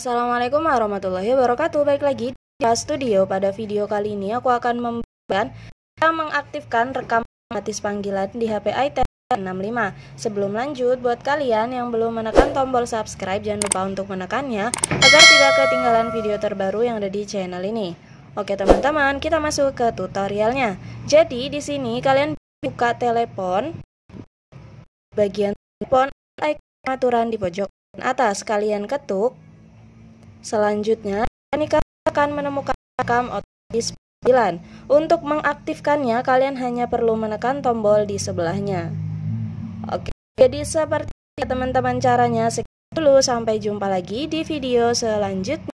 Assalamualaikum warahmatullahi wabarakatuh. Baik lagi di Afrah Studio. Pada video kali ini aku akan membahas cara mengaktifkan rekam otomatis panggilan di HP Itel P65. Sebelum lanjut, buat kalian yang belum menekan tombol subscribe, jangan lupa untuk menekannya agar tidak ketinggalan video terbaru yang ada di channel ini. Oke teman-teman, kita masuk ke tutorialnya. Jadi di sini kalian buka telepon, bagian telepon, icon aturan di pojok atas, kalian ketuk. Selanjutnya, ini akan menemukan rekam otomatis panggilan. Untuk mengaktifkannya, kalian hanya perlu menekan tombol di sebelahnya. Oke, jadi seperti teman-teman caranya. Sekian dulu, sampai jumpa lagi di video selanjutnya.